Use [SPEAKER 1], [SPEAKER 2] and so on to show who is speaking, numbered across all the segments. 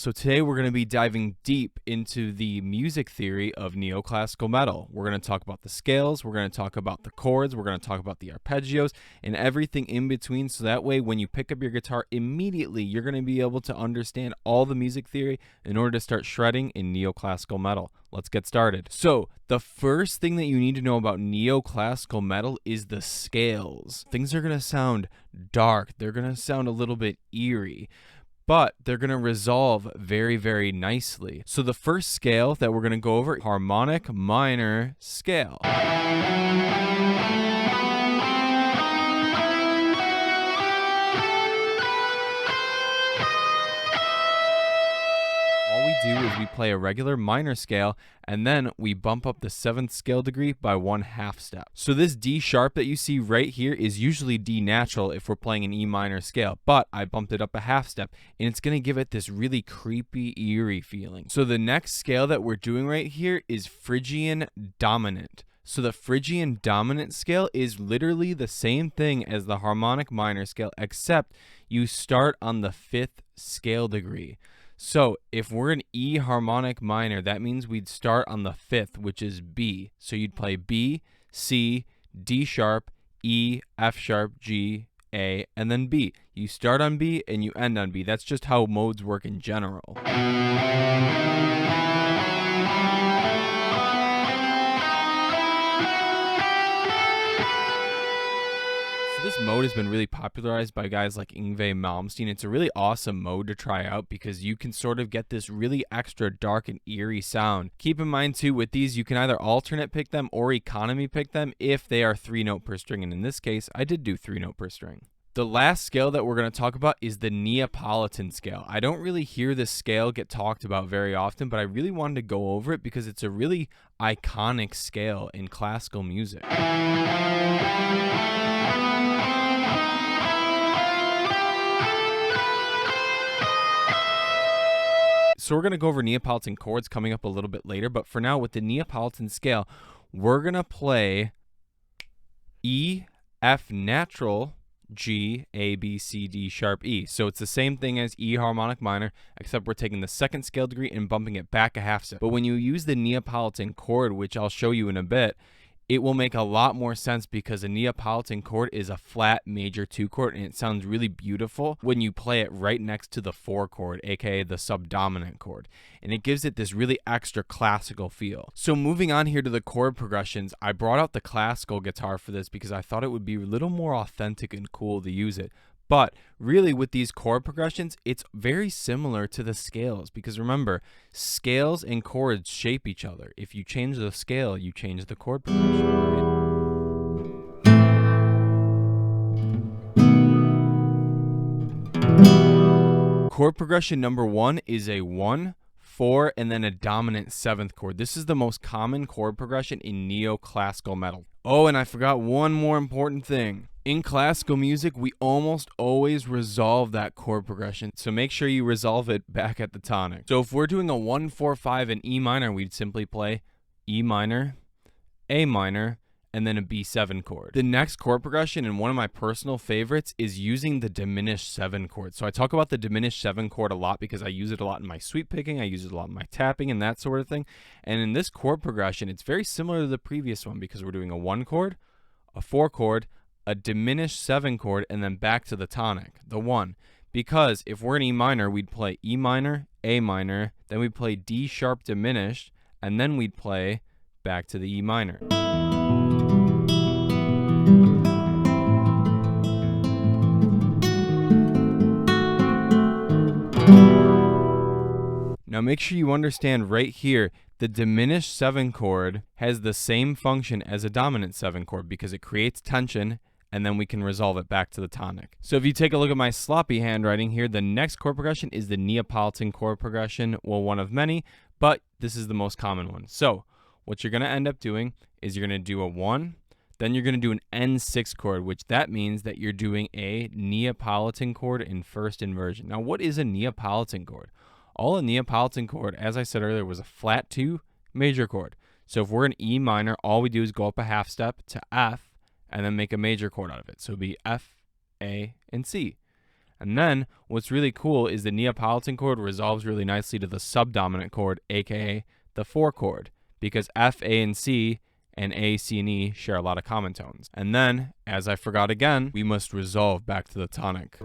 [SPEAKER 1] So today we're going to be diving deep into the music theory of neoclassical metal. We're going to talk about the scales, we're going to talk about the chords, we're going to talk about the arpeggios, and everything in between, so that way when you pick up your guitar immediately, you're going to be able to understand all the music theory in order to start shredding in neoclassical metal. Let's get started. So the first thing that you need to know about neoclassical metal is the scales. Things are going to sound dark, they're going to sound a little bit eerie, but they're going to resolve very, very nicely. So the first scale that we're going to go over, harmonic minor scale. All we do is we play a regular minor scale, and then we bump up the 7th scale degree by 1/2 step. So this D sharp that you see right here is usually D natural if we're playing an E minor scale, but I bumped it up a 1/2 step, and it's going to give it this really creepy, eerie feeling. So the next scale that we're doing right here is Phrygian dominant. So the Phrygian dominant scale is literally the same thing as the harmonic minor scale, except you start on the 5th scale degree. So if we're an E harmonic minor, that means we'd start on the 5th, which is B. So you'd play B, C, D sharp, E, F sharp, G, A, and then B. You start on B and you end on B. That's just how modes work in general. This mode has been really popularized by guys like Yngwie Malmsteen. It's a really awesome mode to try out because you can sort of get this really extra dark and eerie sound. Keep in mind too, with these you can either alternate pick them or economy pick them if they are 3-note per string, and in this case I did do 3-note per string. The last scale that we're going to talk about is the Neapolitan scale. I don't really hear this scale get talked about very often, but I really wanted to go over it because it's a really iconic scale in classical music. So we're going to go over Neapolitan chords coming up a little bit later, but for now with the Neapolitan scale, we're going to play E, F natural, G, A, B, C, D sharp, E. So it's the same thing as E harmonic minor, except we're taking the 2nd scale degree and bumping it back a 1/2 step. But when you use the Neapolitan chord, which I'll show you in a bit, it will make a lot more sense because a Neapolitan chord is a flat major 2 chord, and it sounds really beautiful when you play it right next to the 4 chord, aka the subdominant chord, and it gives it this really extra classical feel. So moving on here to the chord progressions, I brought out the classical guitar for this because I thought it would be a little more authentic and cool to use it. But really with these chord progressions, it's very similar to the scales because remember, scales and chords shape each other. If you change the scale, you change the chord progression, right? Chord progression number 1 is a 1, 4, and then a dominant 7th chord. This is the most common chord progression in neoclassical metal. Oh, and I forgot one more important thing. In classical music, we almost always resolve that chord progression, so make sure you resolve it back at the tonic. So if we're doing a 1, 4, 5 in E minor, we'd simply play E minor, A minor, and then a B7 chord. The next chord progression, and one of my personal favorites, is using the diminished 7 chord. So I talk about the diminished 7 chord a lot because I use it a lot in my sweep picking, I use it a lot in my tapping and that sort of thing. And in this chord progression, it's very similar to the previous one because we're doing a 1 chord, a 4 chord, a diminished 7 chord, and then back to the tonic, the 1. Because if we're in E minor, we'd play E minor, A minor, then we'd play D sharp diminished, and then we'd play back to the E minor. Now make sure you understand right here, the diminished 7 chord has the same function as a dominant 7 chord because it creates tension, and then we can resolve it back to the tonic. So if you take a look at my sloppy handwriting here, the next chord progression is the Neapolitan chord progression. Well, one of many, but this is the most common one. So what you're going to end up doing is you're going to do a 1, then you're going to do an N6 chord, which that means that you're doing a Neapolitan chord in first inversion. Now, what is a Neapolitan chord? All a Neapolitan chord, as I said earlier, was a flat 2 major chord. So if we're in E minor, all we do is go up a 1/2 step to F and then make a major chord out of it. So it'd be F, A, and C. And then what's really cool is the Neapolitan chord resolves really nicely to the subdominant chord, aka the 4 chord, because F, A, and C and A, C, and E share a lot of common tones. And then, as I forgot again, we must resolve back to the tonic.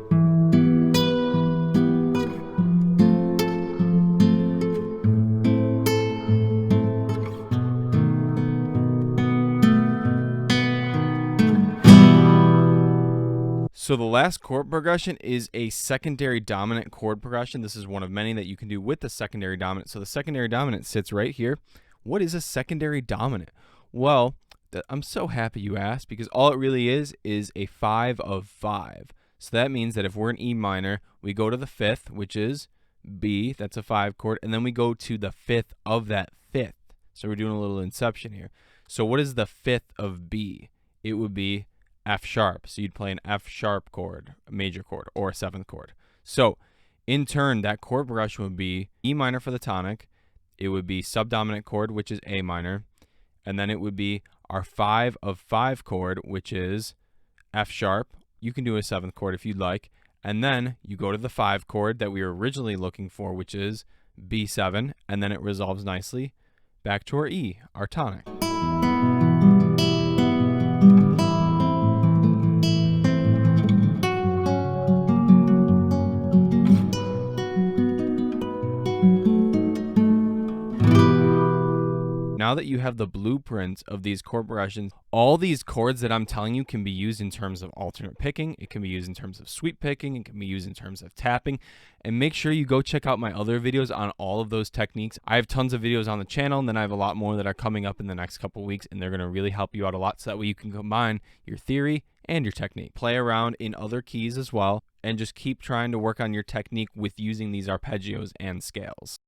[SPEAKER 1] So the last chord progression is a secondary dominant chord progression. This is one of many that you can do with the secondary dominant. So the secondary dominant sits right here. What is a secondary dominant? Well, I'm so happy you asked, because all it really is a 5 of 5. So that means that if we're in E minor, we go to the 5th, which is B, that's a 5 chord, and then we go to the 5th of that 5th. So we're doing a little inception here. So what is the 5th of B? It would be F sharp. So you'd play an F sharp chord, a major chord, or a 7th chord. So in turn, that chord progression would be E minor for the tonic. It would be subdominant chord, which is A minor. And then it would be our 5 of 5 chord, which is F sharp. You can do a 7th chord if you'd like. And then you go to the 5 chord that we were originally looking for, which is B7. And then it resolves nicely back to our E, our tonic. Now that you have the blueprints of these chord progressions, all these chords that I'm telling you can be used in terms of alternate picking. It can be used in terms of sweep picking. It can be used in terms of tapping. And make sure you go check out my other videos on all of those techniques. I have tons of videos on the channel, and then I have a lot more that are coming up in the next couple weeks, and they're going to really help you out a lot, so that way you can combine your theory and your technique. Play around in other keys as well, and just keep trying to work on your technique with using these arpeggios and scales.